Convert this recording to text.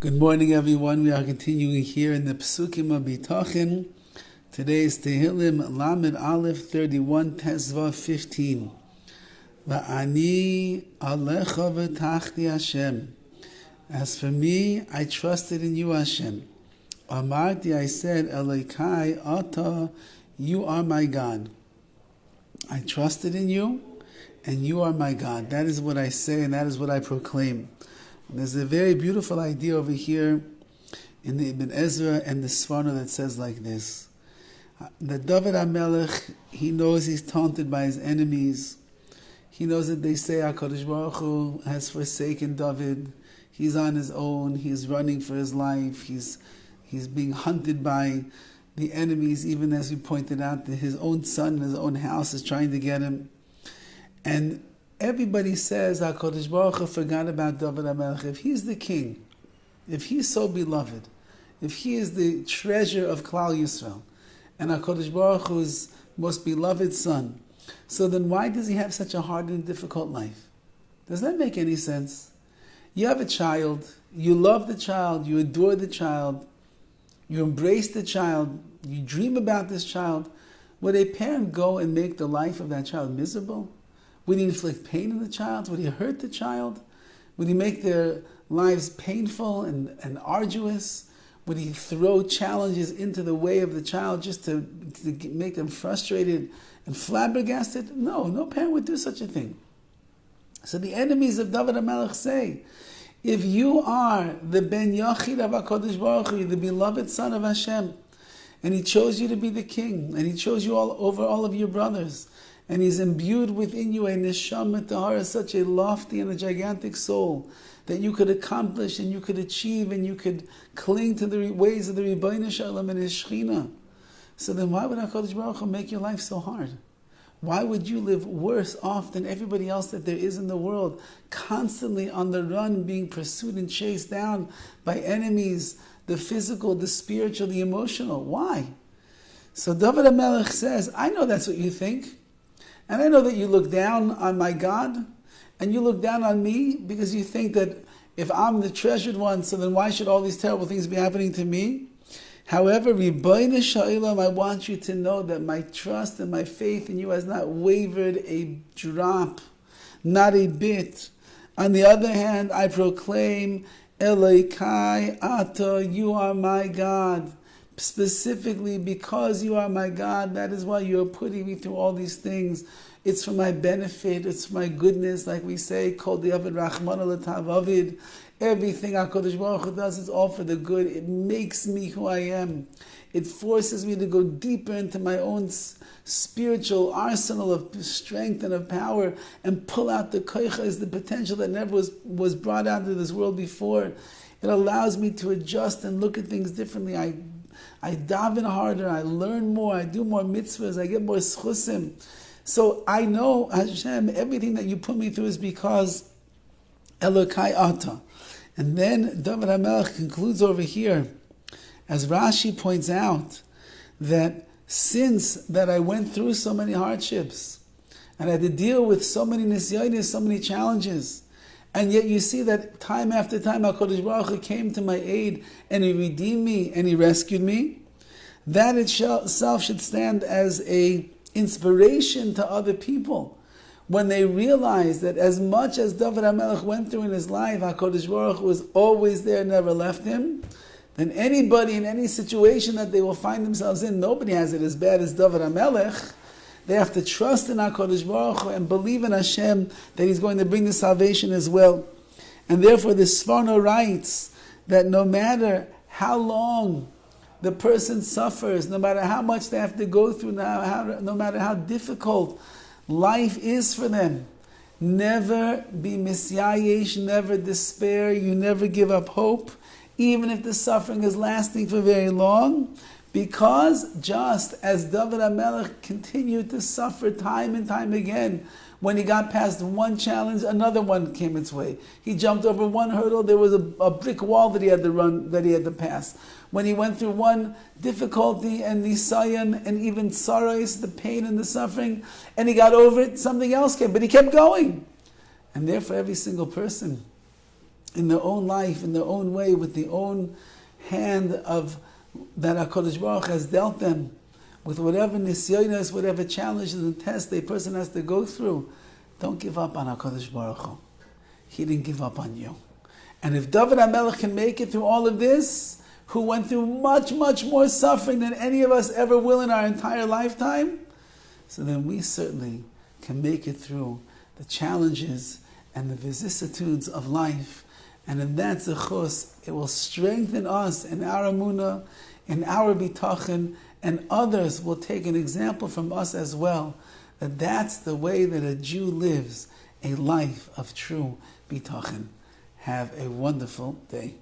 Good morning, everyone. We are continuing here in the Psukim of Bitachon. Today is Tehillim Lamed Aleph 31 Tezvah 15. Va'ani alecha v'tachti Hashem. As for me, I trusted in you, Hashem. Amarti, I said, Elokai ata, you are my God. I trusted in you, and you are my God. That is what I say, and that is what I proclaim. There's a very beautiful idea over here in the Ibn Ezra and the Sforno that says like this. That Dovid HaMelech, he knows he's taunted by his enemies. He knows that they say HaKadosh Baruch Hu has forsaken Dovid. He's on his own. He's running for his life. He's being hunted by the enemies, even as we pointed out that his own son in his own house is trying to get him. And everybody says HaKadosh Baruch Hu forgot about Dovid HaMelech. If he's the king, if he's so beloved, if he is the treasure of Klal Yisrael, and HaKadosh Baruch Hu's most beloved son, so then why does he have such a hard and difficult life? Does that make any sense? You have a child, you love the child, you adore the child, you embrace the child, you dream about this child. Would a parent go and make the life of that child miserable? Would he inflict pain on the child? Would he hurt the child? Would he make their lives painful and arduous? Would he throw challenges into the way of the child just to make them frustrated and flabbergasted? No parent would do such a thing. So the enemies of Dovid HaMelech say, if you are the Ben Yachid of HaKadosh Baruch Hu, the beloved son of Hashem, and he chose you to be the king, and he chose you over all of your brothers, and he's imbued within you a neshama tahara, such a lofty and a gigantic soul that you could accomplish and you could achieve and you could cling to the ways of the Rabbi Shalom and his Shechina. So then why would HaKadosh Baruch Hu make your life so hard? Why would you live worse off than everybody else that there is in the world, constantly on the run, being pursued and chased down by enemies, the physical, the spiritual, the emotional? Why? So Dovid HaMelech says, I know that's what you think. And I know that you look down on my God, and you look down on me because you think that if I'm the treasured one, so then why should all these terrible things be happening to me? However, Rabbi Shalom, I want you to know that my trust and my faith in you has not wavered a drop, not a bit. On the other hand, I proclaim, Elokai ata, you are my God. Specifically, because you are my God, that is why you are putting me through all these things. It's for my benefit, it's for my goodness, like we say, Kol Dovid Rachmana L'Tav. Everything HaKadosh Baruch Hu does is all for the good. It makes me who I am. It forces me to go deeper into my own spiritual arsenal of strength and of power and pull out the koichas, the potential that never was brought out into this world before. It allows me to adjust and look at things differently. I daven harder, I learn more, I do more mitzvahs, I get more schusim. So I know, Hashem, everything that you put me through is because Elokai ata. And then Dovid HaMelech concludes over here, as Rashi points out, that since that I went through so many hardships, and I had to deal with so many nisyonis, so many challenges, and yet you see that time after time HaKadosh Baruch Hu came to my aid and he redeemed me and he rescued me. That itself should stand as a inspiration to other people. When they realize that as much as Dovid HaMelech went through in his life, HaKadosh Baruch Hu was always there, never left him, then anybody in any situation that they will find themselves in, nobody has it as bad as Dovid HaMelech. They have to trust in HaKadosh Baruch Hu and believe in Hashem that He's going to bring the salvation as well. And therefore the Sforno writes that no matter how long the person suffers, no matter how much they have to go through, no matter how difficult life is for them, never be misyayesh, never despair, you never give up hope, even if the suffering is lasting for very long. Because just as Dovid HaMelech continued to suffer time and time again, when he got past one challenge, another one came its way. He jumped over one hurdle, there was a brick wall that he had to pass. When he went through one difficulty and nisayan and even sorrows, the pain and the suffering, and he got over it, something else came, but he kept going. And therefore every single person in their own life, in their own way, with the own hand of that HaKadosh Baruch has dealt them, with whatever nisyonos, whatever challenges and tests a person has to go through. Don't give up on HaKadosh Baruch Hu. He didn't give up on you. And if Dovid HaMelech can make it through all of this, who went through much, much more suffering than any of us ever will in our entire lifetime, so then we certainly can make it through the challenges and the vicissitudes of life. And in that zechus, it will strengthen us in our emunah, in our bitachon, and others will take an example from us as well, that that's the way that a Jew lives a life of true bitachon. Have a wonderful day.